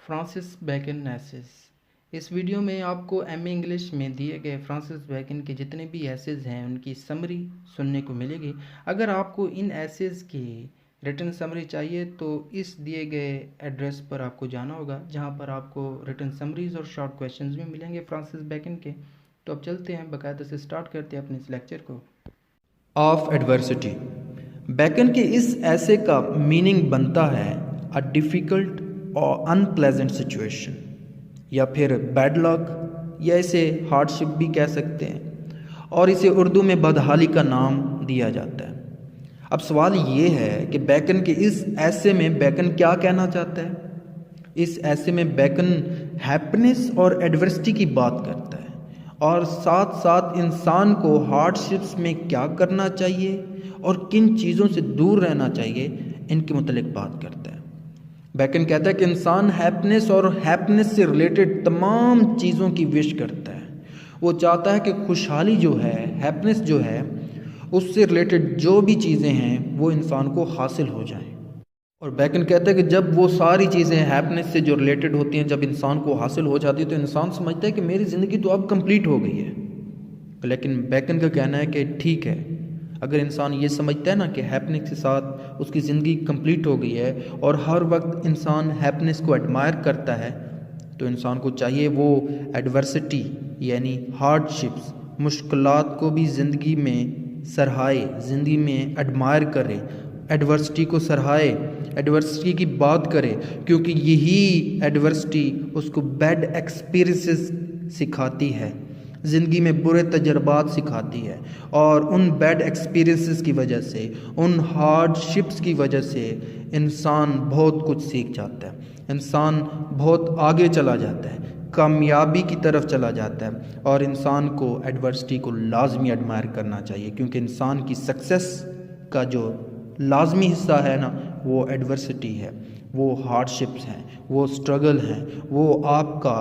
Francis Bacon essays. اس video میں آپ کو ایم اے انگلش میں دیے گئے فرانسس بیکن کے جتنے بھی ایسز ہیں ان کی سمری سننے کو ملے گی۔ اگر آپ کو ان ایسز کی ریٹن سمری چاہیے تو اس دیے گئے ایڈریس پر آپ کو جانا ہوگا، جہاں پر آپ کو ریٹن سمریز اور شارٹ کویشچنز بھی ملیں گے فرانسس بیکن کے۔ تو اب چلتے ہیں، باقاعدہ سے سٹارٹ کرتے ہیں اپنے اس لیکچر کو۔ Of adversity. بیکن کے اس ایسے کا میننگ بنتا ہے اے ڈیفیکلٹ اور ان پلیزنٹ سچویشن، یا پھر بیڈ لک، یا اسے ہارڈ شپ بھی کہہ سکتے ہیں، اور اسے اردو میں بدحالی کا نام دیا جاتا ہے۔ اب سوال یہ ہے کہ بیکن کے اس ایسے میں بیکن کیا کہنا چاہتا ہے؟ اس ایسے میں بیکن ہیپینس اور ایڈورسٹی کی بات کرتا ہے، اور ساتھ ساتھ انسان کو ہارڈ شپس میں کیا کرنا چاہیے اور کن چیزوں سے دور رہنا چاہیے ان کے متعلق بات کرتا ہے۔ بیکن کہتا ہے کہ انسان ہیپینس اور ہیپینس سے ریلیٹڈ تمام چیزوں کی وش کرتا ہے۔ وہ چاہتا ہے کہ خوشحالی جو ہے، ہیپینس جو ہے، اس سے ریلیٹڈ جو بھی چیزیں ہیں وہ انسان کو حاصل ہو جائیں۔ اور بیکن کہتا ہے کہ جب وہ ساری چیزیں ہیپینس سے جو ریلیٹڈ ہوتی ہیں جب انسان کو حاصل ہو جاتی ہے تو انسان سمجھتا ہے کہ میری زندگی تو اب کمپلیٹ ہو گئی ہے۔ لیکن بیکن کا کہنا ہے کہ ٹھیک ہے، اگر انسان یہ سمجھتا ہے نا کہ ہیپینس کے ساتھ اس کی زندگی کمپلیٹ ہو گئی ہے اور ہر وقت انسان ہیپینس کو ایڈمائر کرتا ہے، تو انسان کو چاہیے وہ ایڈورسٹی یعنی ہارڈ شپس، مشکلات کو بھی زندگی میں سراہے، زندگی میں ایڈمائر کرے، ایڈورسٹی کو سراہے، ایڈورسٹی کی بات کرے، کیونکہ یہی ایڈورسٹی اس کو بیڈ ایکسپیرینسز سکھاتی ہے، زندگی میں برے تجربات سکھاتی ہے، اور ان بیڈ ایکسپیرینسز کی وجہ سے، ان ہارڈ شپس کی وجہ سے انسان بہت کچھ سیکھ جاتا ہے، انسان بہت آگے چلا جاتا ہے، کامیابی کی طرف چلا جاتا ہے۔ اور انسان کو ایڈورسٹی کو لازمی ایڈمائر کرنا چاہیے، کیونکہ انسان کی سکسیس کا جو لازمی حصہ ہے نا وہ ایڈورسٹی ہے، وہ ہارڈ شپس ہیں، وہ سٹرگل ہیں، وہ آپ کا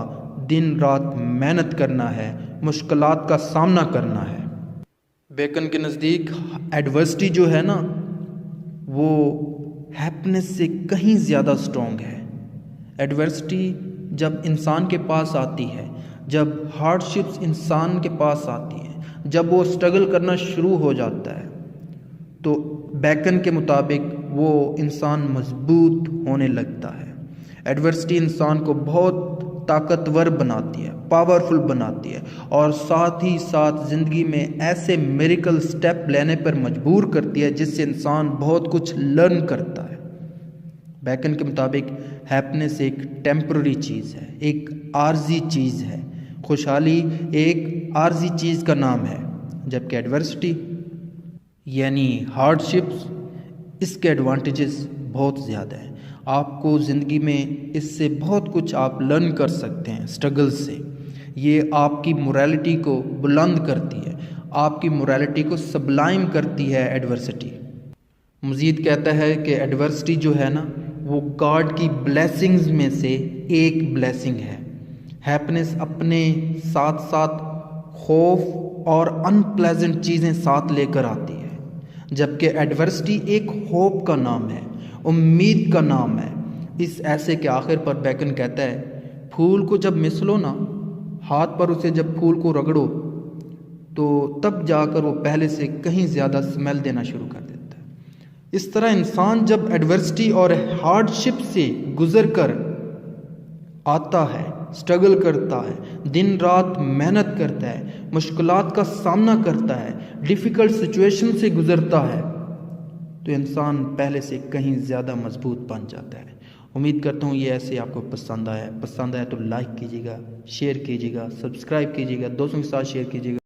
دن رات محنت کرنا ہے، مشکلات کا سامنا کرنا ہے۔ بیکن کے نزدیک ایڈورسٹی جو ہے نا وہ ہیپینس سے کہیں زیادہ سٹرونگ ہے۔ ایڈورسٹی جب انسان کے پاس آتی ہے، جب ہارڈ شپس انسان کے پاس آتی ہیں، جب وہ سٹرگل کرنا شروع ہو جاتا ہے تو بیکن کے مطابق وہ انسان مضبوط ہونے لگتا ہے۔ ایڈورسٹی انسان کو بہت طاقتور بناتی ہے، پاورفل بناتی ہے، اور ساتھ ہی ساتھ زندگی میں ایسے میریکل سٹیپ لینے پر مجبور کرتی ہے جس سے انسان بہت کچھ لرن کرتا ہے۔ بیکن کے مطابق ہیپینس ایک ٹیمپرری چیز ہے، ایک عارضی چیز ہے، خوشحالی ایک عارضی چیز کا نام ہے، جبکہ ایڈورسٹی یعنی ہارڈ شپس، اس کے ایڈوانٹیجز بہت زیادہ ہیں۔ آپ کو زندگی میں اس سے بہت کچھ آپ لرن کر سکتے ہیں سٹرگل سے۔ یہ آپ کی موریلٹی کو بلند کرتی ہے، آپ کی موریلٹی کو سبلائم کرتی ہے ایڈورسٹی۔ مزید کہتا ہے کہ ایڈورسٹی جو ہے نا وہ گاڈ کی بلیسنگز میں سے ایک بلیسنگ ہے۔ ہیپینس اپنے ساتھ ساتھ خوف اور ان پلیزنٹ چیزیں ساتھ لے کر آتی ہے، جبکہ ایڈورسٹی ایک ہوپ کا نام ہے، امید کا نام ہے۔ اس ایسے کے آخر پر بیکن کہتا ہے پھول کو جب مسلو نا، ہاتھ پر اسے جب پھول کو رگڑو تو تب جا کر وہ پہلے سے کہیں زیادہ سمیل دینا شروع کر دیتا ہے۔ اس طرح انسان جب ایڈورسٹی اور ہارڈ شپ سے گزر کر آتا ہے، سٹرگل کرتا ہے، دن رات محنت کرتا ہے، مشکلات کا سامنا کرتا ہے، ڈیفیکلٹ سچویشن سے گزرتا ہے، تو انسان پہلے سے کہیں زیادہ مضبوط بن جاتا ہے۔ امید کرتا ہوں یہ ایسے آپ کو پسند آیا تو لائک کیجیے گا، شیئر کیجیے گا، سبسکرائب کیجیے گا، دوستوں کے ساتھ شیئر کیجیے گا۔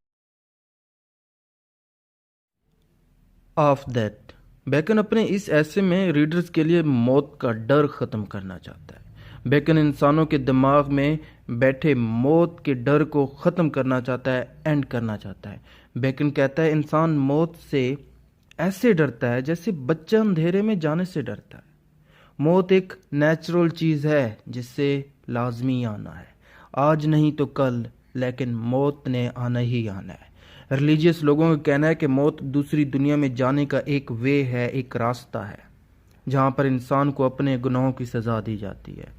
آف دیٹ، بیکن اپنے اس ایسے میں ریڈرز کے لیے موت کا ڈر ختم کرنا چاہتا ہے۔ بیکن انسانوں کے دماغ میں بیٹھے موت کے ڈر کو ختم کرنا چاہتا ہے، اینڈ کرنا چاہتا ہے۔ بیکن کہتا ہے انسان موت سے ایسے ڈرتا ہے جیسے بچہ اندھیرے میں جانے سے ڈرتا ہے۔ موت ایک نیچرل چیز ہے جس سے لازمی آنا ہے، آج نہیں تو کل، لیکن موت نے آنا ہی آنا ہے۔ ریلیجیس لوگوں کا کہنا ہے کہ موت دوسری دنیا میں جانے کا ایک وے ہے، ایک راستہ ہے، جہاں پر انسان کو اپنے گناہوں کی سزا دی جاتی ہے۔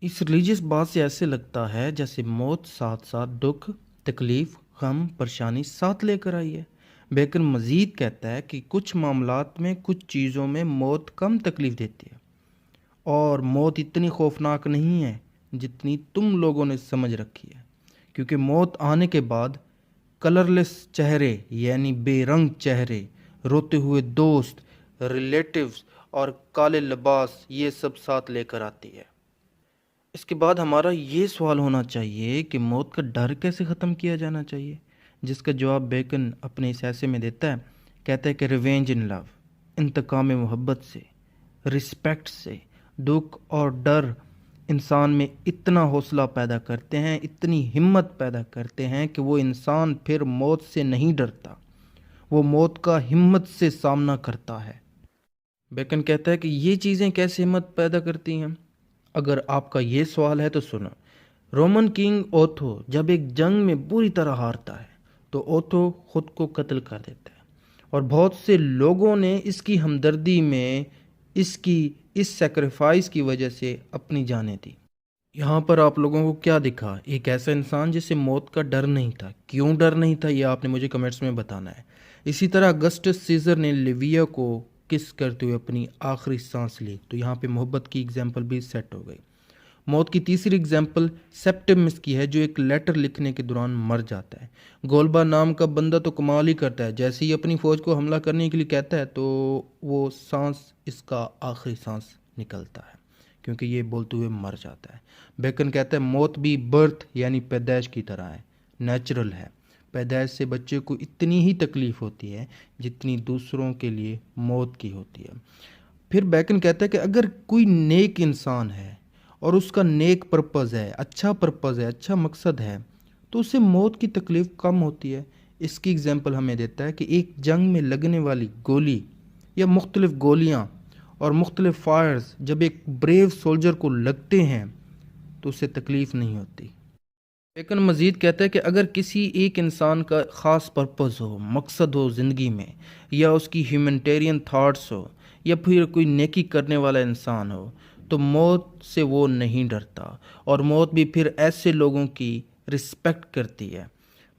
اس ریلیجیس بات سے ایسے لگتا ہے جیسے موت ساتھ ساتھ دکھ، تکلیف، غم، پریشانی ساتھ لے کر آئی ہے۔ بیکن مزید کہتا ہے کہ کچھ معاملات میں، کچھ چیزوں میں موت کم تکلیف دیتی ہے، اور موت اتنی خوفناک نہیں ہے جتنی تم لوگوں نے سمجھ رکھی ہے، کیونکہ موت آنے کے بعد کلرلیس چہرے یعنی بے رنگ چہرے، روتے ہوئے دوست، ریلیٹیوز اور کالے لباس، یہ سب ساتھ لے کر آتی ہے۔ اس کے بعد ہمارا یہ سوال ہونا چاہیے کہ موت کا ڈر کیسے ختم کیا جانا چاہیے، جس کا جواب بیکن اپنے اس ایسے میں دیتا ہے۔ کہتا ہے کہ ریونج ان لو، انتقام محبت سے، رسپیکٹ سے، دکھ اور ڈر انسان میں اتنا حوصلہ پیدا کرتے ہیں، اتنی ہمت پیدا کرتے ہیں کہ وہ انسان پھر موت سے نہیں ڈرتا، وہ موت کا ہمت سے سامنا کرتا ہے۔ بیکن کہتا ہے کہ یہ چیزیں کیسے ہمت پیدا کرتی ہیں؟ اگر آپ کا یہ سوال ہے تو سنو۔ رومن کنگ اوتھو جب ایک جنگ میں بری طرح ہارتا ہے تو اوتھو خود کو قتل کر دیتا ہے، اور بہت سے لوگوں نے اس کی ہمدردی میں اس سیکریفائس کی وجہ سے اپنی جانیں دی۔ یہاں پر آپ لوگوں کو کیا دکھا؟ ایک ایسا انسان جسے موت کا ڈر نہیں تھا۔ کیوں ڈر نہیں تھا یہ آپ نے مجھے کمنٹس میں بتانا ہے۔ اسی طرح اگسٹس سیزر نے لیویا کو کس کرتے ہوئے اپنی آخری سانس لی، تو یہاں پہ محبت کی اگزامپل بھی سیٹ ہو گئی۔ موت کی تیسری اگزامپل سیپٹیمس کی ہے، جو ایک لیٹر لکھنے کے دوران مر جاتا ہے۔ گولبا نام کا بندہ تو کمال ہی کرتا ہے، جیسے ہی اپنی فوج کو حملہ کرنے کے لیے کہتا ہے تو وہ سانس، اس کا آخری سانس نکلتا ہے، کیونکہ یہ بولتے ہوئے مر جاتا ہے۔ بیکن کہتا ہے موت بھی برتھ یعنی پیدائش کی طرح ہے، نیچرل ہے۔ پیدائش سے بچے کو اتنی ہی تکلیف ہوتی ہے جتنی دوسروں کے لیے موت کی ہوتی ہے۔ پھر بیکن کہتا ہے کہ اگر کوئی نیک انسان ہے اور اس کا نیک پرپز ہے، اچھا مقصد ہے، تو اسے موت کی تکلیف کم ہوتی ہے۔ اس کی اگزامپل ہمیں دیتا ہے کہ ایک جنگ میں لگنے والی گولی یا مختلف گولیاں اور مختلف فائرز جب ایک بریو سولجر کو لگتے ہیں تو اسے تکلیف نہیں ہوتی۔ لیکن مزید کہتا ہے کہ اگر کسی ایک انسان کا خاص پرپز ہو، مقصد ہو زندگی میں، یا اس کی ہیومنٹیرین تھاٹس ہو، یا پھر کوئی نیکی کرنے والا انسان ہو، تو موت سے وہ نہیں ڈرتا، اور موت بھی پھر ایسے لوگوں کی رسپیکٹ کرتی ہے۔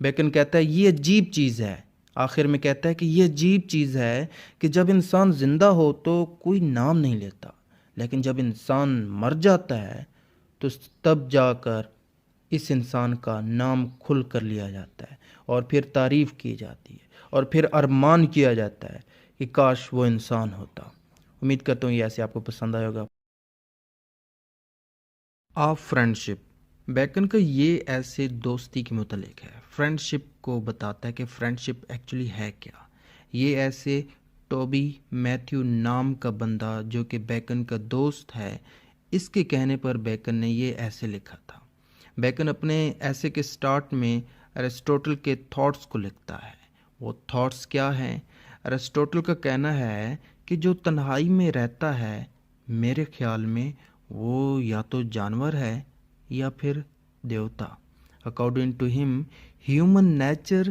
بیکن کہتا ہے یہ عجیب چیز ہے، آخر میں کہتا ہے کہ یہ عجیب چیز ہے کہ جب انسان زندہ ہو تو کوئی نام نہیں لیتا، لیکن جب انسان مر جاتا ہے تو تب جا کر اس انسان کا نام کھل کر لیا جاتا ہے، اور پھر تعریف کی جاتی ہے، اور پھر ارمان کیا جاتا ہے کہ کاش وہ انسان ہوتا۔ امید کرتا ہوں یہ ایسے آپ کو پسند آئے ہوگا۔ آف فرینڈشپ، بیکن کا یہ ایسے دوستی کے متعلق ہے۔ فرینڈشپ کو بتاتا ہے کہ فرینڈشپ ایکچولی ہے کیا۔ یہ ایسے ٹوبی میتھیو نام کا بندہ جو کہ بیکن کا دوست ہے، اس کے کہنے پر بیکن نے یہ ایسے لکھا تھا۔ بیکن اپنے ایسے کے سٹارٹ میں ایرسٹوٹل کے تھاٹس کو لکھتا ہے۔ وہ تھاٹس کیا ہیں؟ ایرسٹوٹل کا کہنا ہے کہ جو تنہائی میں رہتا ہے، میرے خیال میں وہ یا تو جانور ہے یا پھر دیوتا۔ اکارڈنگ ٹو ہم، ہیومن نیچر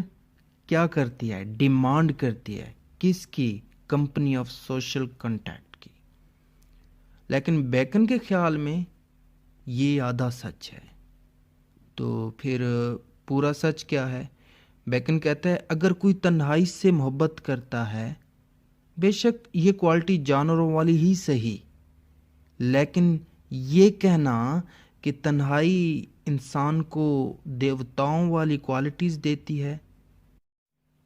کیا کرتی ہے؟ ڈیمانڈ کرتی ہے کس کی؟ کمپنی آف سوشل کنٹیکٹ کی۔ لیکن بیکن کے خیال میں یہ آدھا سچ ہے، تو پھر پورا سچ کیا ہے؟ بیکن کہتا ہے اگر کوئی تنہائی سے محبت کرتا ہے، بے شک یہ کوالٹی جانوروں والی ہی صحیح، لیکن یہ کہنا کہ تنہائی انسان کو دیوتاؤں والی کوالٹیز دیتی ہے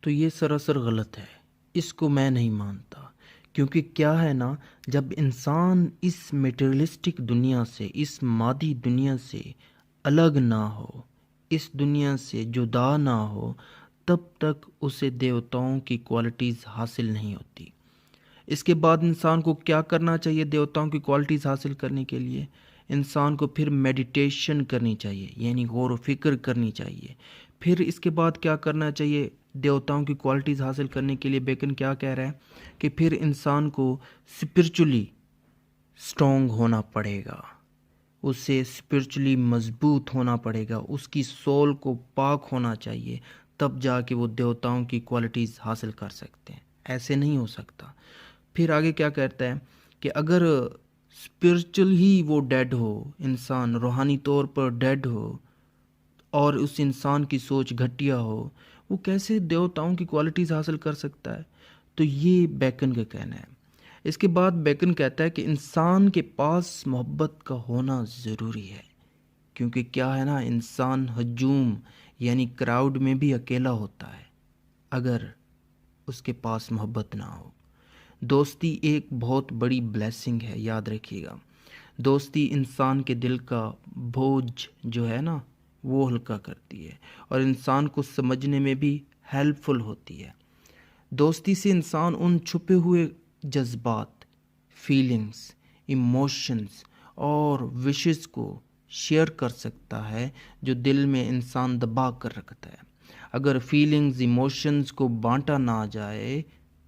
تو یہ سراسر غلط ہے۔ اس کو میں نہیں مانتا، کیونکہ کیا ہے نا، جب انسان اس میٹیریلسٹک دنیا سے، اس مادی دنیا سے الگ نہ ہو، اس دنیا سے جدا نہ ہو، تب تک اسے دیوتاؤں کی کوالٹیز حاصل نہیں ہوتی۔ اس کے بعد انسان کو کیا کرنا چاہیے دیوتاؤں کی کوالٹیز حاصل کرنے کے لیے؟ انسان کو پھر میڈیٹیشن کرنی چاہیے، یعنی غور و فکر کرنی چاہیے۔ پھر اس کے بعد کیا کرنا چاہیے دیوتاؤں کی کوالٹیز حاصل کرنے کے لیے؟ بیکن کیا کہہ رہا ہے کہ پھر انسان کو اسپرچولی اسٹرانگ ہونا پڑے گا، اسے اسپرچولی مضبوط ہونا پڑے گا، اس کی سول کو پاک ہونا چاہیے، تب جا کے وہ دیوتاؤں کی کوالٹیز حاصل کر سکتے ہیں۔ ایسے نہیں ہو سکتا۔ پھر آگے کیا کہتا ہے کہ اگر اسپرچل ہی وہ ڈیڈ ہو، انسان روحانی طور پر ڈیڈ ہو اور اس انسان کی سوچ گھٹیا ہو، وہ کیسے دیوتاؤں کی کوالٹیز حاصل کر سکتا ہے؟ تو یہ بیکن کا کہنا ہے۔ اس کے بعد بیکن کہتا ہے کہ انسان کے پاس محبت کا ہونا ضروری ہے، کیونکہ کیا ہے نا، انسان ہجوم یعنی کراؤڈ میں بھی اکیلا ہوتا ہے اگر اس کے پاس محبت نہ ہو۔ دوستی ایک بہت بڑی بلیسنگ ہے، یاد رکھیے گا۔ دوستی انسان کے دل کا بوجھ جو ہے نا وہ ہلکا کرتی ہے اور انسان کو سمجھنے میں بھی ہیلپ فل ہوتی ہے۔ دوستی سے انسان ان چھپے ہوئے جذبات، فیلنگز، ایموشنز اور وشز کو شیئر کر سکتا ہے جو دل میں انسان دبا کر رکھتا ہے۔ اگر فیلنگز، ایموشنز کو بانٹا نہ جائے،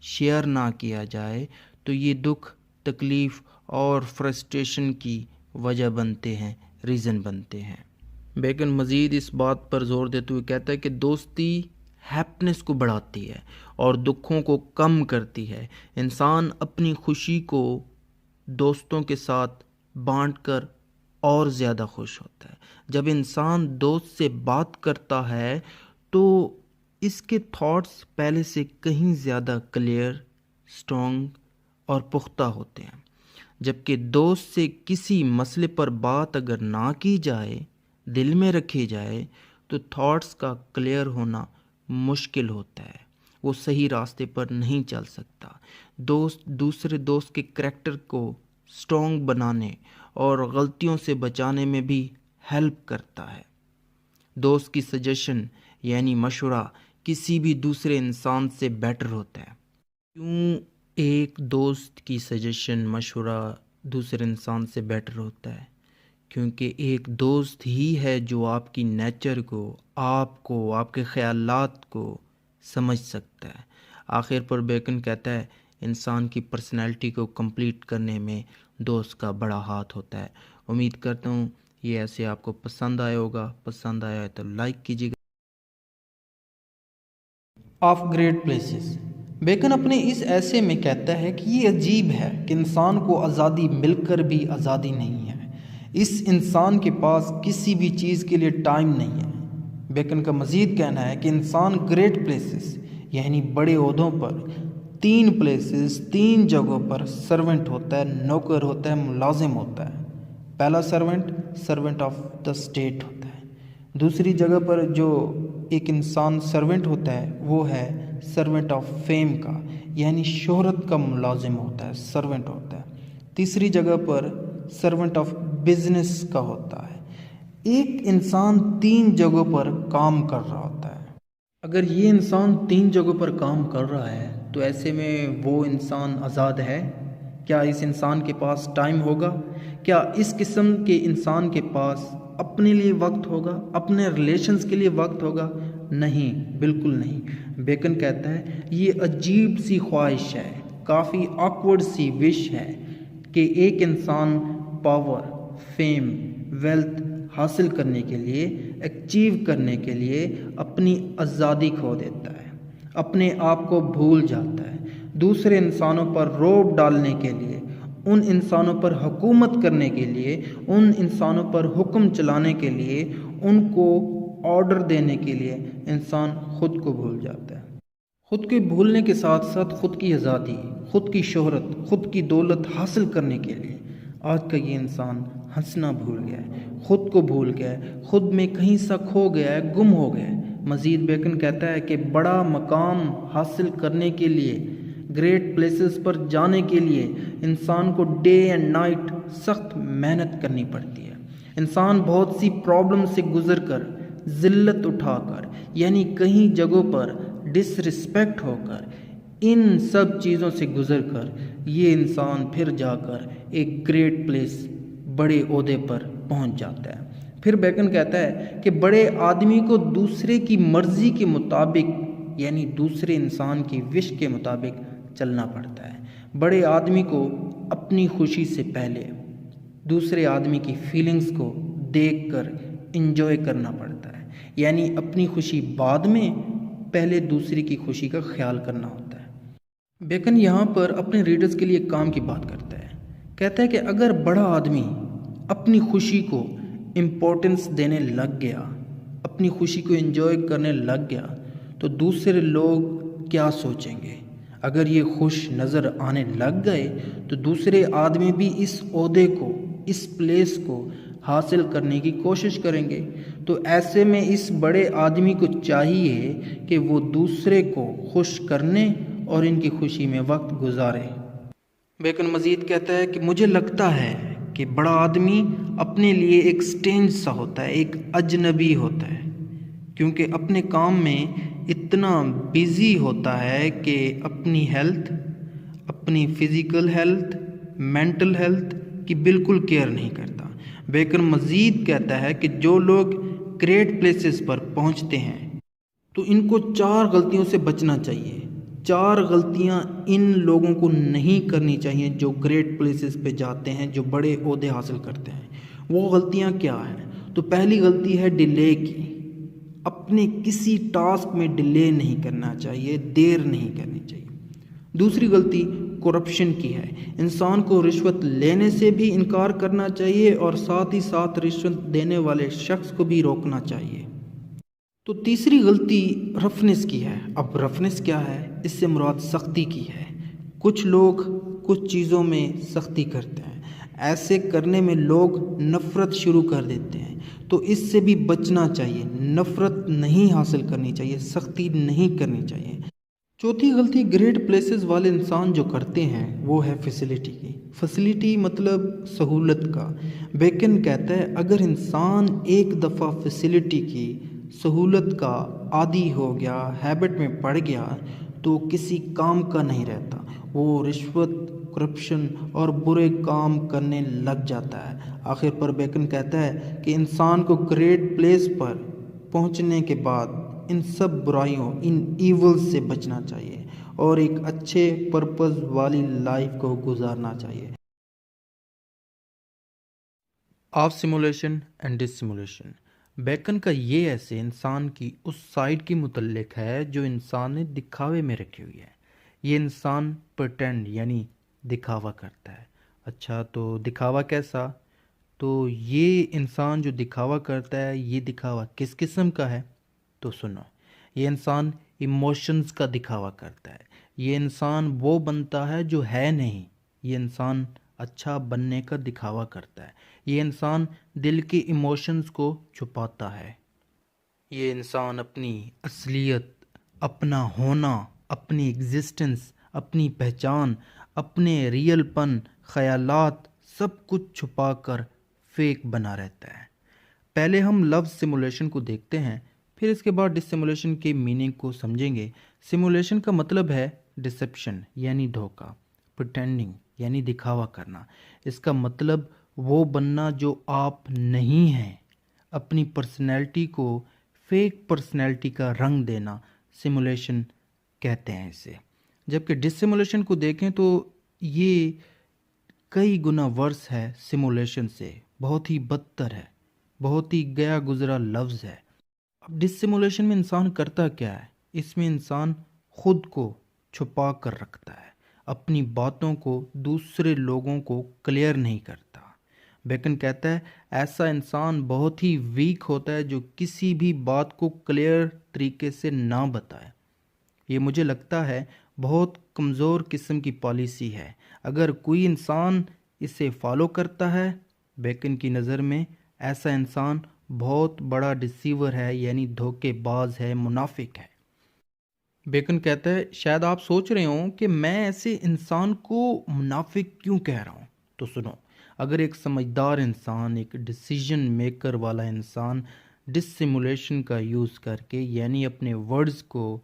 شیئر نہ کیا جائے تو یہ دکھ، تکلیف اور فرسٹریشن کی وجہ بنتے ہیں، ریزن بنتے ہیں۔ بیکن مزید اس بات پر زور دیتے ہوئے کہتا ہے کہ دوستی ہیپنس کو بڑھاتی ہے اور دکھوں کو کم کرتی ہے۔ انسان اپنی خوشی کو دوستوں کے ساتھ بانٹ کر اور زیادہ خوش ہوتا ہے۔ جب انسان دوست سے بات کرتا ہے تو اس کے تھاٹس پہلے سے کہیں زیادہ کلیئر، اسٹرانگ اور پختہ ہوتے ہیں، جبکہ دوست سے کسی مسئلے پر بات اگر نہ کی جائے، دل میں رکھی جائے تو تھاٹس کا کلیئر ہونا مشکل ہوتا ہے، وہ صحیح راستے پر نہیں چل سکتا۔ دوست دوسرے دوست کے کریکٹر کو اسٹرانگ بنانے اور غلطیوں سے بچانے میں بھی ہیلپ کرتا ہے۔ دوست کی سجیشن یعنی مشورہ کسی بھی دوسرے انسان سے بیٹر ہوتا ہے۔ کیوں ایک دوست کی سجیشن، مشورہ دوسرے انسان سے بیٹر ہوتا ہے؟ کیونکہ ایک دوست ہی ہے جو آپ کی نیچر کو، آپ کو، آپ کے خیالات کو سمجھ سکتا ہے۔ آخر پر بیکن کہتا ہے انسان کی پرسنالٹی کو کمپلیٹ کرنے میں دوست کا بڑا ہاتھ ہوتا ہے۔ امید کرتا ہوں یہ ایسے آپ کو پسند آیا ہوگا۔ پسند آیا ہے تو لائک کیجیے گا۔ آف گریٹ پلیسز، بیکن اپنے اس ایسے میں کہتا ہے کہ یہ عجیب ہے کہ انسان کو آزادی مل کر بھی آزادی نہیں ہے۔ اس انسان کے پاس کسی بھی چیز کے لیے ٹائم نہیں ہے۔ بیکن کا مزید کہنا ہے کہ انسان گریٹ پلیسز یعنی بڑے عہدوں پر، تین جگہوں پر سرونٹ ہوتا ہے، نوکر ہوتا ہے، ملازم ہوتا ہے۔ پہلا سرونٹ آف دا اسٹیٹ ہوتا ہے۔ دوسری جگہ پر جو ایک انسان سرونٹ ہوتا ہے وہ ہے سرونٹ آف فیم کا، یعنی شہرت کا ملازم ہوتا ہے، سرونٹ ہوتا ہے۔ تیسری جگہ پر سرونٹ آف بزنس کا ہوتا ہے۔ ایک انسان 3 جگہوں پر کام کر رہا ہوتا ہے۔ اگر یہ انسان 3 جگہوں پر کام کر رہا ہے تو ایسے میں وہ انسان آزاد ہے؟ کیا اس انسان کے پاس ٹائم ہوگا؟ کیا اس قسم کے انسان کے پاس اپنے لیے وقت ہوگا، اپنے ریلیشنز کے لیے وقت ہوگا؟ نہیں، بالکل نہیں۔ بیکن کہتا ہے یہ عجیب سی خواہش ہے، کافی آکورڈ سی وش ہے کہ ایک انسان پاور، فیم، ویلتھ حاصل کرنے کے لیے، اچیو کرنے کے لیے اپنی آزادی کھو دیتا ہے، اپنے آپ کو بھول جاتا ہے، دوسرے انسانوں پر روب ڈالنے کے لیے، ان انسانوں پر حکومت کرنے کے لیے، ان انسانوں پر حکم چلانے کے لیے، ان کو آرڈر دینے کے لیے انسان خود کو بھول جاتا ہے۔ خود کے بھولنے کے ساتھ ساتھ خود کی آزادی، خود کی شہرت، خود کی دولت حاصل کرنے کے لیے آج کا یہ انسان ہنسنا بھول گیا ہے، خود کو بھول گیا ہے، خود میں کہیں سا کھو گیا ہے، گم ہو گیا ہے۔ مزید بیکن کہتا ہے کہ بڑا مقام حاصل کرنے کے لیے، گریٹ پلیسز پر جانے کے لیے انسان کو ڈے اینڈ نائٹ سخت محنت کرنی پڑتی ہے۔ انسان بہت سی پرابلم سے گزر کر، ذلت اٹھا کر، یعنی کہیں جگہوں پر ڈس رسپیکٹ ہو کر، ان سب چیزوں سے گزر کر یہ انسان پھر جا کر ایک گریٹ پلیس، بڑے عہدے پر پہنچ جاتا ہے۔ پھر بیکن کہتا ہے کہ بڑے آدمی کو دوسرے کی مرضی کے مطابق، یعنی دوسرے انسان کی وش کے مطابق چلنا پڑتا ہے۔ بڑے آدمی کو اپنی خوشی سے پہلے دوسرے آدمی کی فیلنگز کو دیکھ کر انجوائے کرنا پڑتا ہے، یعنی اپنی خوشی بعد میں، پہلے دوسری کی خوشی کا خیال کرنا ہوتا ہے۔ بیکن یہاں پر اپنے ریڈرز کے لیے کام کی بات کرتا ہے۔ کہتا ہے کہ اگر بڑا آدمی اپنی خوشی کو امپورٹنس دینے لگ گیا، اپنی خوشی کو انجوائے کرنے لگ گیا، تو دوسرے لوگ کیا سوچیں گے؟ اگر یہ خوش نظر آنے لگ گئے تو دوسرے آدمی بھی اس عہدے کو، اس پلیس کو حاصل کرنے کی کوشش کریں گے۔ تو ایسے میں اس بڑے آدمی کو چاہیے کہ وہ دوسرے کو خوش کرنے اور ان کی خوشی میں وقت گزارے۔ بیکن مزید کہتا ہے کہ مجھے لگتا ہے کہ بڑا آدمی اپنے لیے ایک سٹینج سا ہوتا ہے، ایک اجنبی ہوتا ہے، کیونکہ اپنے کام میں اتنا بیزی ہوتا ہے کہ اپنی ہیلتھ، اپنی فزیکل ہیلتھ، مینٹل ہیلتھ کی بالکل کیئر نہیں کرتا۔ بیکن مزید کہتا ہے کہ جو لوگ گریٹ پلیسز پر پہنچتے ہیں تو ان کو 4 غلطیوں سے بچنا چاہیے۔ 4 غلطیاں ان لوگوں کو نہیں کرنی چاہیے جو گریٹ پلیسز پہ جاتے ہیں، جو بڑے عہدے حاصل کرتے ہیں۔ وہ غلطیاں کیا ہیں؟ تو پہلی غلطی ہے ڈیلے کی۔ اپنے کسی ٹاسک میں ڈیلے نہیں کرنا چاہیے، دیر نہیں کرنی چاہیے۔ دوسری غلطی کرپشن کی ہے۔ انسان کو رشوت لینے سے بھی انکار کرنا چاہیے اور ساتھ ہی ساتھ رشوت دینے والے شخص کو بھی روکنا چاہیے۔ تو تیسری غلطی رفنس کی ہے۔ اب رفنس کیا ہے؟ اس سے مراد سختی کی ہے۔ کچھ لوگ کچھ چیزوں میں سختی کرتے ہیں، ایسے کرنے میں لوگ نفرت شروع کر دیتے ہیں، تو اس سے بھی بچنا چاہیے۔ نفرت نہیں حاصل کرنی چاہیے، سختی نہیں کرنی چاہیے۔ چوتھی غلطی گریٹ پلیسز والے انسان جو کرتے ہیں وہ ہے فیسیلیٹی کی۔ فیسیلیٹی مطلب سہولت کا۔ بیکن کہتا ہے اگر انسان ایک دفعہ فیسیلیٹی کی، سہولت کا عادی ہو گیا، ہیبٹ میں پڑ گیا، تو کسی کام کا نہیں رہتا۔ وہ رشوت، کرپشن اور برے کام کرنے لگ جاتا ہے۔ آخر پر بیکن کہتا ہے کہ انسان کو گریٹ پلیس پر پہنچنے کے بعد ان سب برائیوں، ان ایولز سے بچنا چاہیے اور ایک اچھے پرپز والی لائف کو گزارنا چاہیے۔ Of simulation and dissimulation. Bacon کا یہ ایسے انسان کی اس سائڈ کی متعلق ہے جو انسان نے دکھاوے میں رکھی ہوئی ہے۔ یہ انسان پرٹینڈ یعنی دکھاوا کرتا ہے۔ اچھا، تو دکھاوا کیسا؟ تو یہ انسان جو دکھاوا کرتا ہے، یہ دکھاوا کس قسم کا ہے؟ تو سنو، یہ انسان ایموشنز کا دکھاوا کرتا ہے۔ یہ انسان وہ بنتا ہے جو ہے نہیں۔ یہ انسان اچھا بننے کا دکھاوا کرتا ہے۔ یہ انسان دل کے ایموشنز کو چھپاتا ہے۔ یہ انسان اپنی اصلیت، اپنا ہونا، اپنی ایگزسٹنس، اپنی پہچان، اپنے ریئل پن، خیالات، سب کچھ چھپا کر فیک بنا رہتا ہے۔ پہلے ہم لفظ سیمولیشن کو دیکھتے ہیں، پھر اس کے بعد ڈس سیمولیشن کے میننگ کو سمجھیں گے۔ سیمولیشن کا مطلب ہے ڈسپشن یعنی دھوکہ، پریٹینڈنگ یعنی دکھاوا کرنا۔ اس کا مطلب وہ بننا جو آپ نہیں ہیں، اپنی پرسنالٹی کو فیک پرسنالٹی کا رنگ دینا، سیمولیشن کہتے ہیں اسے۔ جبکہ ڈس سیمولیشن کو دیکھیں تو یہ کئی گنا ورس ہے سیمولیشن سے، بہت ہی بدتر ہے، بہت ہی گیا گزرا لفظ ہے۔ اب ڈس سیمولیشن میں انسان کرتا کیا ہے؟ اس میں انسان خود کو چھپا کر رکھتا ہے، اپنی باتوں کو دوسرے لوگوں کو کلیئر نہیں کرتا۔ بیکن کہتا ہے ایسا انسان بہت ہی ویک ہوتا ہے جو کسی بھی بات کو کلیئر طریقے سے نہ بتائے۔ یہ مجھے لگتا ہے بہت کمزور قسم کی پالیسی ہے۔ اگر کوئی انسان اسے فالو کرتا ہے، بیکن کی نظر میں ایسا انسان بہت بڑا ڈسیور ہے، یعنی دھوکے باز ہے، منافق ہے۔ بیکن کہتا ہے شاید آپ سوچ رہے ہوں کہ میں ایسے انسان کو منافق کیوں کہہ رہا ہوں۔ تو سنو، اگر ایک سمجھدار انسان، ایک ڈیسیژن میکر والا انسان ڈس سیمولیشن کا یوز کر کے، یعنی اپنے ورڈز کو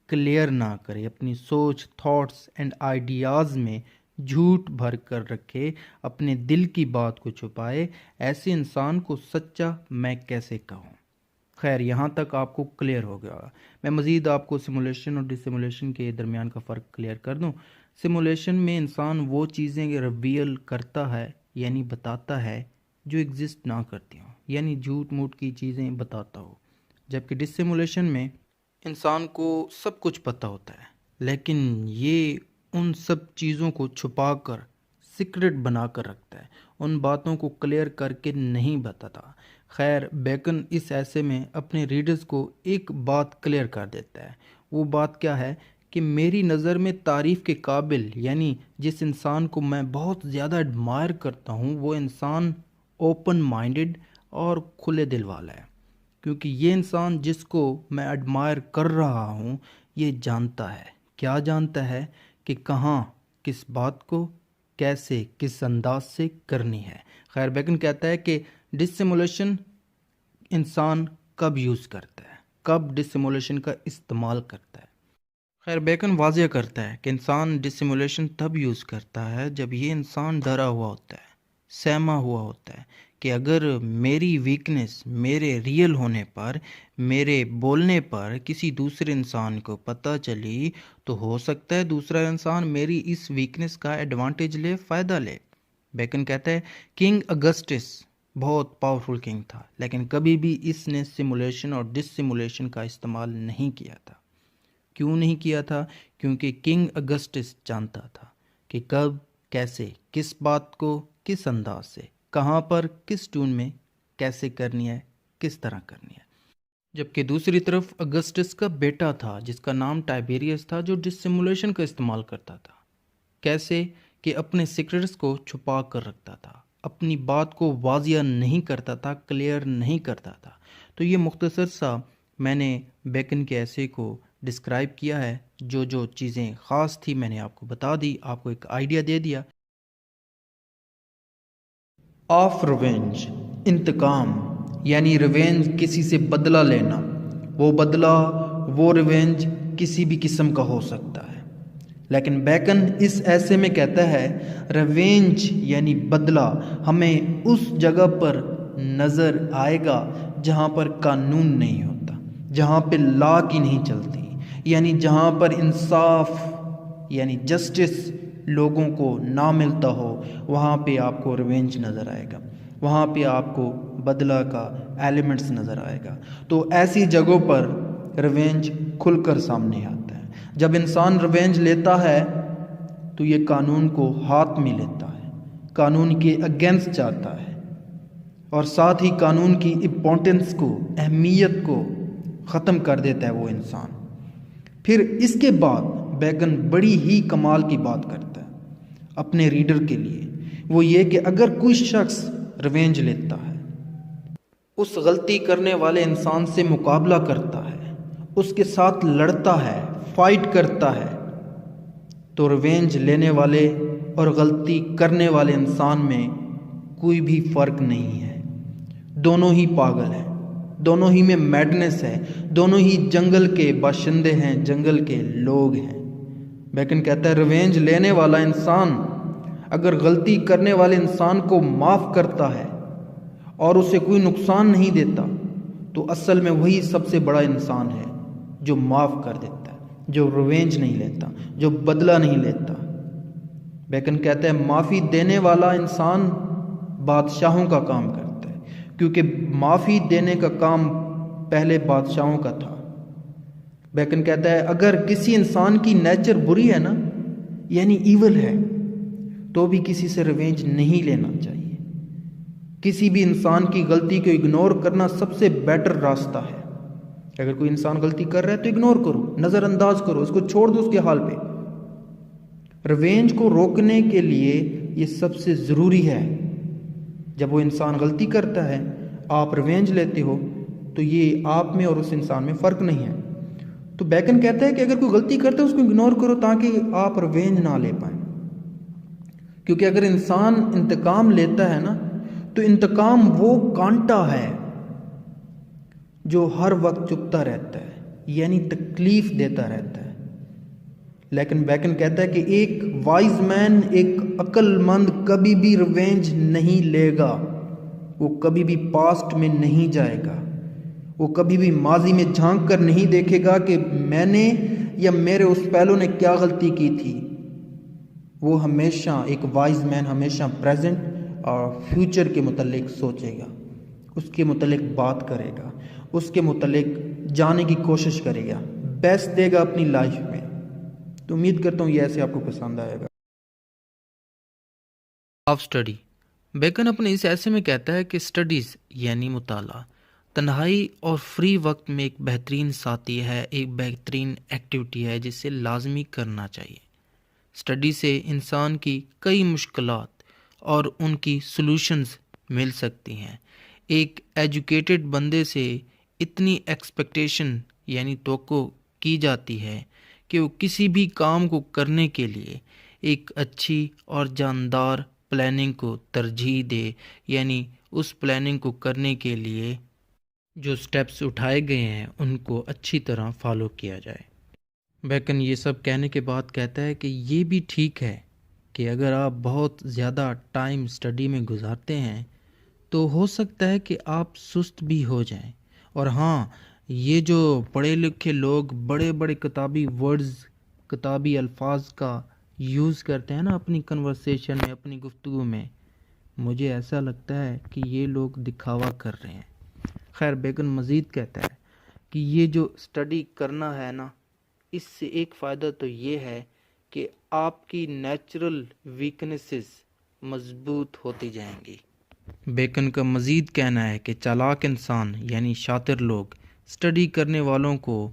کلیئر نہ کرے، اپنی سوچ، تھاٹس اینڈ آئیڈیاز میں جھوٹ بھر کر رکھے، اپنے دل کی بات کو چھپائے، ایسے انسان کو سچا میں کیسے کہوں؟ خیر، یہاں تک آپ کو کلیئر ہو گیا۔ میں مزید آپ کو سیمولیشن اور ڈس سیمولیشن کے درمیان کا فرق کلیئر کر دوں۔ سیمولیشن میں انسان وہ چیزیں ریویل کرتا ہے، یعنی بتاتا ہے جو ایگزسٹ نہ کرتی ہوں، یعنی جھوٹ موٹ کی چیزیں بتاتا ہو۔ جبکہ ڈس سیمولیشن میں انسان کو سب کچھ پتہ ہوتا ہے، لیکن یہ ان سب چیزوں کو چھپا کر سیکرٹ بنا کر رکھتا ہے، ان باتوں کو کلیئر کر کے نہیں بتاتا۔ خیر، بیکن اس ایسے میں اپنے ریڈرز کو ایک بات کلیئر کر دیتا ہے۔ وہ بات کیا ہے کہ میری نظر میں تعریف کے قابل، یعنی جس انسان کو میں بہت زیادہ ایڈمائر کرتا ہوں، وہ انسان اوپن مائنڈڈ اور کھلے دل والا ہے، کیونکہ یہ انسان جس کو میں ایڈمائر کر رہا ہوں یہ جانتا ہے۔ کیا جانتا ہے؟ کہ کہاں کس بات کو کیسے کس انداز سے کرنی ہے۔ خیر، بیکن کہتا ہے کہ ڈسیمولیشن انسان کب یوز کرتا ہے، کب ڈسیمولیشن کا استعمال کرتا ہے۔ خیر، بیکن واضح کرتا ہے کہ انسان ڈسیمولیشن تب یوز کرتا ہے جب یہ انسان ڈرا ہوا ہوتا ہے، سہما ہوا ہوتا ہے کہ اگر میری ویکنس میرے ریئل ہونے پر، میرے بولنے پر کسی دوسرے انسان کو پتہ چلی تو ہو سکتا ہے دوسرا انسان میری اس ویکنس کا ایڈوانٹیج لے، فائدہ لے۔ بیکن کہتا ہے کنگ اگسٹس بہت پاورفل کنگ تھا، لیکن کبھی بھی اس نے سیمولیشن اور ڈس سیمولیشن کا استعمال نہیں کیا تھا۔ کیوں نہیں کیا تھا؟ کیونکہ کنگ اگسٹس جانتا تھا کہ کب، کیسے، کس بات کو کس انداز سے، کہاں پر، کس ٹون میں کیسے کرنی ہے، کس طرح کرنی ہے۔ جبکہ دوسری طرف اگسٹس کا بیٹا تھا جس کا نام ٹائبیریس تھا، جو ڈسیمولیشن کا استعمال کرتا تھا۔ کیسے؟ کہ اپنے سیکرٹس کو چھپا کر رکھتا تھا، اپنی بات کو واضح نہیں کرتا تھا، کلیئر نہیں کرتا تھا۔ تو یہ مختصر سا میں نے بیکن کے ایسے کو ڈسکرائب کیا ہے، جو چیزیں خاص تھی میں نے آپ کو بتا دی، آپ کو ایک آئیڈیا دے دیا۔ آف ریونج، انتقام، یعنی ریونج کسی سے بدلہ لینا، وہ بدلہ، وہ ریونج کسی بھی قسم کا ہو سکتا ہے۔ لیکن بیکن اس ایسے میں کہتا ہے ریونج یعنی بدلہ ہمیں اس جگہ پر نظر آئے گا جہاں پر قانون نہیں ہوتا، جہاں پہ لا کی نہیں چلتی، یعنی جہاں پر انصاف یعنی جسٹس لوگوں کو نہ ملتا ہو، وہاں پہ آپ کو ریونج نظر آئے گا، وہاں پہ آپ کو بدلہ کا ایلیمنٹس نظر آئے گا۔ تو ایسی جگہوں پر ریونج کھل کر سامنے آتا ہے۔ جب انسان ریونج لیتا ہے تو یہ قانون کو ہاتھ میں لیتا ہے، قانون کے اگینسٹ جاتا ہے، اور ساتھ ہی قانون کی امپورٹنس کو، اہمیت کو ختم کر دیتا ہے وہ انسان۔ پھر اس کے بعد بیکن بڑی ہی کمال کی بات کرتا ہے اپنے ریڈر کے لیے، وہ یہ کہ اگر کوئی شخص ریونج لیتا ہے، اس غلطی کرنے والے انسان سے مقابلہ کرتا ہے، اس کے ساتھ لڑتا ہے، فائٹ کرتا ہے، تو ریونج لینے والے اور غلطی کرنے والے انسان میں کوئی بھی فرق نہیں ہے۔ دونوں ہی پاگل ہیں، دونوں ہی میں میڈنس ہے، دونوں ہی جنگل کے باشندے ہیں، جنگل کے لوگ ہیں۔ بیکن کہتا ہے ریونج لینے والا انسان اگر غلطی کرنے والے انسان کو معاف کرتا ہے اور اسے کوئی نقصان نہیں دیتا تو اصل میں وہی سب سے بڑا انسان ہے جو معاف کر دیتا ہے، جو ریونج نہیں لیتا، جو بدلہ نہیں لیتا۔ بیکن کہتا ہے معافی دینے والا انسان بادشاہوں کا کام کرتا ہے، کیونکہ معافی دینے کا کام پہلے بادشاہوں کا تھا۔ بیکن کہتا ہے اگر کسی انسان کی نیچر بری ہے نا، یعنی ایول ہے، تو بھی کسی سے ریونج نہیں لینا چاہیے۔ کسی بھی انسان کی غلطی کو اگنور کرنا سب سے بیٹر راستہ ہے۔ اگر کوئی انسان غلطی کر رہا ہے تو اگنور کرو، نظر انداز کرو، اس کو چھوڑ دو اس کے حال پہ۔ ریونج کو روکنے کے لیے یہ سب سے ضروری ہے۔ جب وہ انسان غلطی کرتا ہے، آپ ریونج لیتے ہو، تو یہ آپ میں اور اس انسان میں فرق نہیں ہے۔ تو بیکن کہتا ہے کہ اگر کوئی غلطی کرتا ہے اس کو اگنور کرو تاکہ آپ ریونج نہ لے پائیں، کیونکہ اگر انسان انتقام لیتا ہے نا تو انتقام وہ کانٹا ہے جو ہر وقت چبھتا رہتا ہے، یعنی تکلیف دیتا رہتا ہے۔ لیکن بیکن کہتا ہے کہ ایک وائز مین، ایک عقل مند کبھی بھی ریونج نہیں لے گا، وہ کبھی بھی پاسٹ میں نہیں جائے گا، وہ کبھی بھی ماضی میں جھانک کر نہیں دیکھے گا کہ میں نے یا میرے اس پہلو نے کیا غلطی کی تھی۔ وہ ہمیشہ، ایک وائز مین ہمیشہ پریزنٹ اور فیوچر کے متعلق سوچے گا، اس کے متعلق بات کرے گا، اس کے متعلق جانے کی کوشش کرے گا، بیسٹ دے گا اپنی لائف میں۔ تو امید کرتا ہوں یہ ایسے آپ کو پسند آئے گا۔ آف اسٹڈی، بیکن اپنے اس ایسے میں کہتا ہے کہ اسٹڈیز یعنی مطالعہ تنہائی اور فری وقت میں ایک بہترین ساتھی ہے، ایک بہترین ایکٹیویٹی ہے جسے لازمی کرنا چاہیے۔ اسٹڈی سے انسان کی کئی مشکلات اور ان کی سلوشنز مل سکتی ہیں۔ ایک ایجوکیٹڈ بندے سے اتنی ایکسپیکٹیشن یعنی توقع کی جاتی ہے کہ وہ کسی بھی کام کو کرنے کے لیے ایک اچھی اور جاندار پلاننگ کو ترجیح دے، یعنی اس پلاننگ کو کرنے کے لیے جو سٹیپس اٹھائے گئے ہیں ان کو اچھی طرح فالو کیا جائے۔ بیکن یہ سب کہنے کے بعد کہتا ہے کہ یہ بھی ٹھیک ہے کہ اگر آپ بہت زیادہ ٹائم اسٹڈی میں گزارتے ہیں تو ہو سکتا ہے کہ آپ سست بھی ہو جائیں، اور ہاں، یہ جو پڑھے لکھے لوگ بڑے بڑے کتابی ورڈز، کتابی الفاظ کا یوز کرتے ہیں نا اپنی کنورسیشن میں، اپنی گفتگو میں، مجھے ایسا لگتا ہے کہ یہ لوگ دکھاوا کر رہے ہیں۔ خیر، بیکن مزید کہتا ہے کہ یہ جو اسٹڈی کرنا ہے نا، اس سے ایک فائدہ تو یہ ہے کہ آپ کی نیچرل ویکنسز مضبوط ہوتی جائیں گی۔ بیکن کا مزید کہنا ہے کہ چالاک انسان یعنی شاطر لوگ اسٹڈی کرنے والوں کو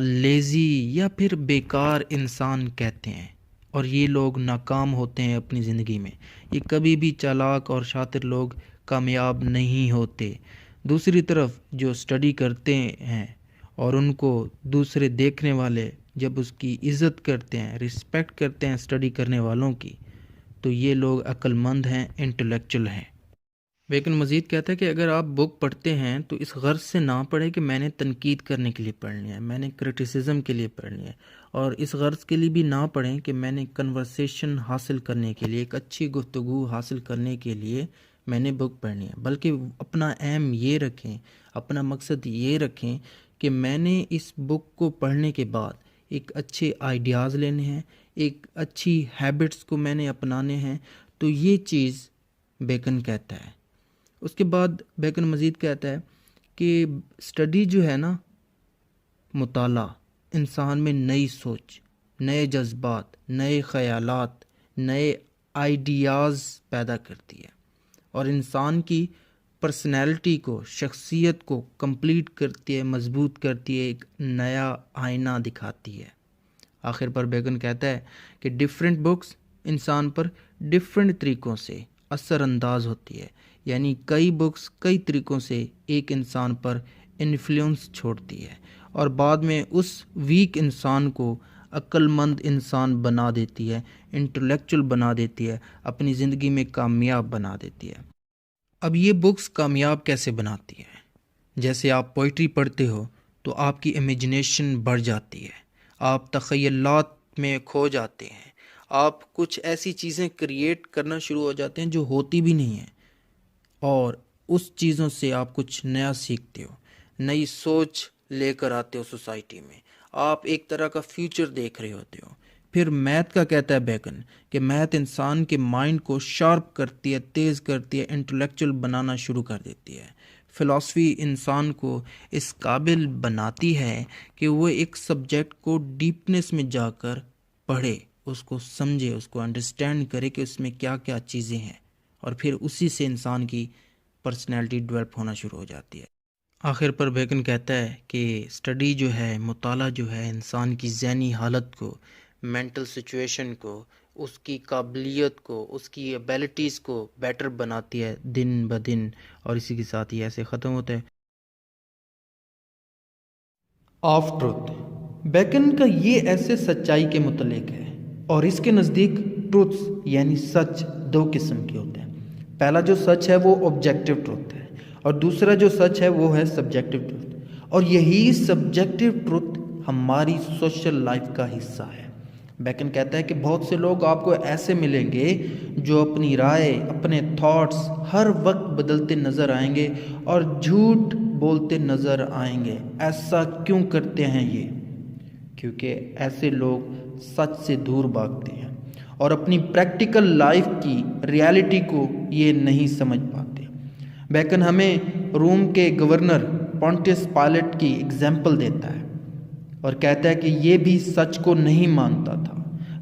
لیزی یا پھر بیکار انسان کہتے ہیں، اور یہ لوگ ناکام ہوتے ہیں اپنی زندگی میں۔ یہ کبھی بھی چالاک اور شاطر لوگ کامیاب نہیں ہوتے۔ دوسری طرف جو اسٹڈی کرتے ہیں اور ان کو دوسرے دیکھنے والے جب اس کی عزت کرتے ہیں، رسپیکٹ کرتے ہیں اسٹڈی کرنے والوں کی، تو یہ لوگ عقل مند ہیں، انٹلیکچوئل ہیں۔ لیکن مزید کہتا ہے کہ اگر آپ بک پڑھتے ہیں تو اس غرض سے نہ پڑھیں کہ میں نے تنقید کرنے کے لیے پڑھنی ہے، میں نے کرٹیسزم کے لیے پڑھنی ہے، اور اس غرض کے لیے بھی نہ پڑھیں کہ میں نے کنورسیشن حاصل کرنے کے لیے، ایک اچھی گفتگو حاصل کرنے کے لیے میں نے بک پڑھنی ہے، بلکہ اپنا ایم یہ رکھیں، اپنا مقصد یہ رکھیں کہ میں نے اس بک کو پڑھنے کے بعد ایک اچھے آئیڈیاز لینے ہیں، ایک اچھی ہیبٹس کو میں نے اپنانے ہیں۔ تو یہ چیز بیکن کہتا ہے۔ اس کے بعد بیکن مزید کہتا ہے کہ اسٹڈی جو ہے نا، مطالعہ انسان میں نئی سوچ، نئے جذبات، نئے خیالات، نئے آئیڈیاز پیدا کرتی ہے، اور انسان کی پرسنالٹی کو، شخصیت کو کمپلیٹ کرتی ہے، مضبوط کرتی ہے، ایک نیا آئینہ دکھاتی ہے۔ آخر پر بیکن کہتا ہے کہ ڈیفرنٹ بکس انسان پر ڈیفرنٹ طریقوں سے اثر انداز ہوتی ہے، یعنی کئی بکس کئی طریقوں سے ایک انسان پر انفلوئنس چھوڑتی ہے، اور بعد میں اس ویک انسان کو عقل مند انسان بنا دیتی ہے، انٹلیکچوئل بنا دیتی ہے، اپنی زندگی میں کامیاب بنا دیتی ہے۔ اب یہ بکس کامیاب کیسے بناتی ہے؟ جیسے آپ پوئٹری پڑھتے ہو تو آپ کی امیجنیشن بڑھ جاتی ہے، آپ تخیلات میں کھو جاتے ہیں، آپ کچھ ایسی چیزیں کریٹ کرنا شروع ہو جاتے ہیں جو ہوتی بھی نہیں ہیں، اور اس چیزوں سے آپ کچھ نیا سیکھتے ہو، نئی سوچ لے کر آتے ہو سوسائٹی میں، آپ ایک طرح کا فیوچر دیکھ رہے ہوتے ہو۔ پھر میتھ کا کہتا ہے بیکن کہ میتھ انسان کے مائنڈ کو شارپ کرتی ہے، تیز کرتی ہے، انٹلیکچوئل بنانا شروع کر دیتی ہے۔ فلسفی انسان کو اس قابل بناتی ہے کہ وہ ایک سبجیکٹ کو ڈیپنس میں جا کر پڑھے، اس کو سمجھے، اس کو انڈرسٹینڈ کرے کہ اس میں کیا کیا چیزیں ہیں، اور پھر اسی سے انسان کی پرسنالٹی ڈیولپ ہونا شروع ہو جاتی ہے۔ آخر پر بیکن کہتا ہے کہ اسٹڈی جو ہے، مطالعہ جو ہے، انسان کی ذہنی حالت کو، مینٹل سچویشن کو، اس کی قابلیت کو، اس کی ایبیلٹیز کو بیٹر بناتی ہے دن بدن، اور اسی کے ساتھ ہی ایسے ختم ہوتا ہے۔ آف ٹروتھ، بیکن کا یہ ایسے سچائی کے متعلق ہے، اور اس کے نزدیک ٹروتھس یعنی سچ دو قسم کے ہوتے ہیں۔ پہلا جو سچ ہے وہ آبجیکٹو ٹروتھ ہے، اور دوسرا جو سچ ہے وہ ہے سبجیکٹو ٹروتھ، اور یہی سبجیکٹو ٹروتھ ہماری سوشل لائف کا حصہ ہے۔ بیکن کہتا ہے کہ بہت سے لوگ آپ کو ایسے ملیں گے جو اپنی رائے، اپنے تھاٹس ہر وقت بدلتے نظر آئیں گے اور جھوٹ بولتے نظر آئیں گے۔ ایسا کیوں کرتے ہیں یہ؟ کیونکہ ایسے لوگ سچ سے دور بھاگتے ہیں اور اپنی پریکٹیکل لائف کی ریالٹی کو یہ نہیں سمجھ پاتے۔ بیکن ہمیں روم کے گورنر پونٹیس پائلٹ کی اگزامپل دیتا ہے اور کہتا ہے کہ یہ بھی سچ کو نہیں مانتا تھا،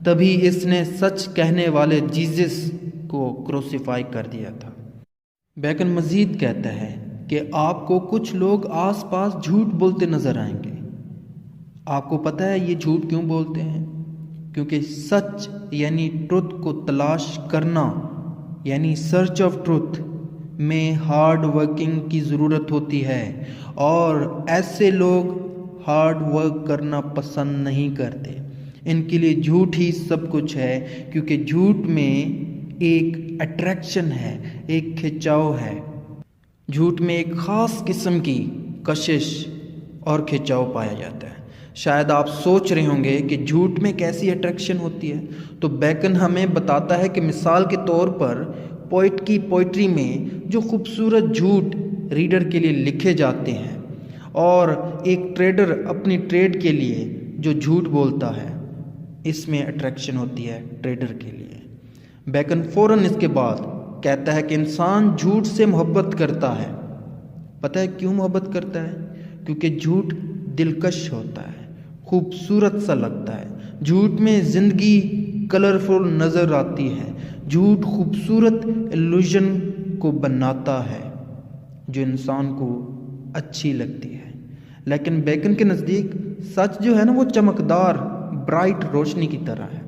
تبھی اس نے سچ کہنے والے جیزس کو کروسیفائی کر دیا تھا۔ بیکن مزید کہتا ہے کہ آپ کو کچھ لوگ آس پاس جھوٹ بولتے نظر آئیں گے۔ آپ کو پتہ ہے یہ جھوٹ کیوں بولتے ہیں؟ کیونکہ سچ یعنی ٹروتھ کو تلاش کرنا یعنی سرچ آف ٹروتھ میں ہارڈ ورکنگ کی ضرورت ہوتی ہے، اور ایسے لوگ ہارڈ ورک کرنا پسند نہیں کرتے۔ ان کے لیے جھوٹ ہی سب کچھ ہے، کیونکہ جھوٹ میں ایک اٹریکشن ہے، ایک کھچاؤ ہے۔ جھوٹ میں ایک خاص قسم کی کشش اور کھچاؤ پایا جاتا ہے۔ شاید آپ سوچ رہے ہوں گے کہ جھوٹ میں کیسی اٹریکشن ہوتی ہے، تو بیکن ہمیں بتاتا ہے کہ مثال کے طور پر پوئٹ کی پوئٹری میں جو خوبصورت جھوٹ ریڈر کے لیے لکھے جاتے ہیں، اور ایک ٹریڈر اپنی ٹریڈ کے لیے جو جھوٹ بولتا ہے، اس میں اٹریکشن ہوتی ہے ٹریڈر کے لیے۔ بیکن فوراً اس کے بعد کہتا ہے کہ انسان جھوٹ سے محبت کرتا ہے۔ پتہ ہے کیوں محبت کرتا ہے؟ کیونکہ جھوٹ دلکش ہوتا ہے، خوبصورت سا لگتا ہے۔ جھوٹ میں زندگی کلرفل نظر آتی ہے۔ جھوٹ خوبصورت ایلوژن کو بناتا ہے جو انسان کو اچھی لگتی ہے۔ لیکن بیکن کے نزدیک سچ جو ہے نا وہ چمکدار برائٹ روشنی کی طرح ہے،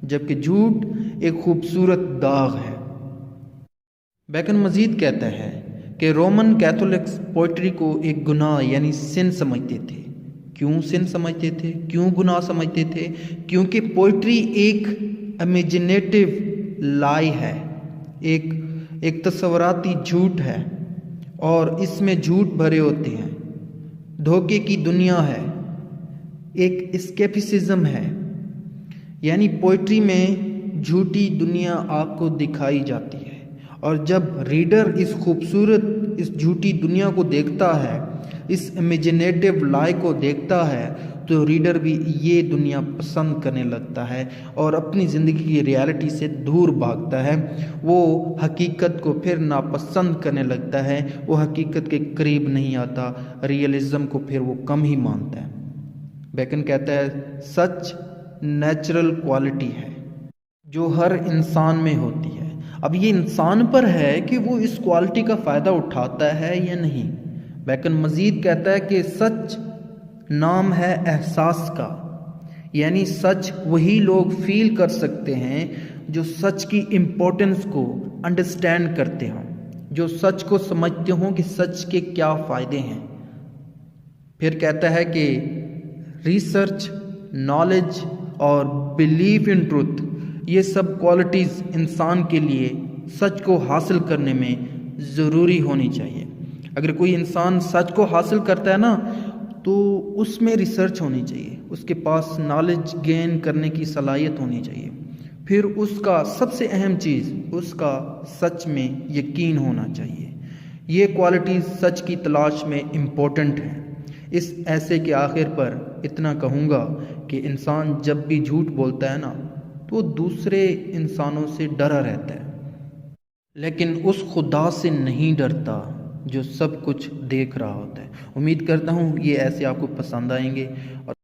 جبکہ جھوٹ ایک خوبصورت داغ ہے۔ بیکن مزید کہتا ہے کہ رومن کیتھولکس پوئٹری کو ایک گناہ یعنی سن سمجھتے تھے۔ کیوں سن سمجھتے تھے؟ کیوں گناہ سمجھتے تھے؟ کیونکہ پوئٹری ایک امیجنیٹو لائی ہے، ایک تصوراتی جھوٹ ہے، اور اس میں جھوٹ بھرے ہوتے ہیں، دھوکے کی دنیا ہے، ایک اسکیپسزم ہے۔ یعنی پوئٹری میں جھوٹی دنیا آپ کو دکھائی جاتی ہے، اور جب ریڈر اس خوبصورت اس جھوٹی دنیا کو دیکھتا ہے، اس امیجنیٹو لائی کو دیکھتا ہے، تو ریڈر بھی یہ دنیا پسند کرنے لگتا ہے اور اپنی زندگی کی ریالٹی سے دور بھاگتا ہے۔ وہ حقیقت کو پھر ناپسند کرنے لگتا ہے، وہ حقیقت کے قریب نہیں آتا، ریئلزم کو پھر وہ کم ہی مانتا ہے۔ بیکن کہتا ہے سچ نیچرل کوالٹی ہے جو ہر انسان میں ہوتی ہے۔ اب یہ انسان پر ہے کہ وہ اس کوالٹی کا فائدہ اٹھاتا ہے یا نہیں۔ بیکن مزید کہتا ہے کہ سچ نام ہے احساس کا، یعنی سچ وہی لوگ فیل کر سکتے ہیں جو سچ کی امپورٹنس کو انڈرسٹینڈ کرتے ہوں، جو سچ کو سمجھتے ہوں کہ سچ کے کیا فائدے ہیں۔ پھر کہتا ہے کہ ریسرچ، نالج اور بلیف ان ٹروتھ، یہ سب کوالٹیز انسان کے لیے سچ کو حاصل کرنے میں ضروری ہونی چاہیے۔ اگر کوئی انسان سچ کو حاصل کرتا ہے نا، تو اس میں ریسرچ ہونی چاہیے، اس کے پاس نالج گین کرنے کی صلاحیت ہونی چاہیے۔ پھر اس کا سب سے اہم چیز، اس کا سچ میں یقین ہونا چاہیے۔ یہ کوالٹیز سچ کی تلاش میں امپورٹنٹ ہیں۔ اس ایسے کے آخر پر اتنا کہوں گا کہ انسان جب بھی جھوٹ بولتا ہے نا، تو وہ دوسرے انسانوں سے ڈرا رہتا ہے، لیکن اس خدا سے نہیں ڈرتا جو سب کچھ دیکھ رہا ہوتا ہے۔ امید کرتا ہوں یہ ایسے آپ کو پسند آئیں گے، اور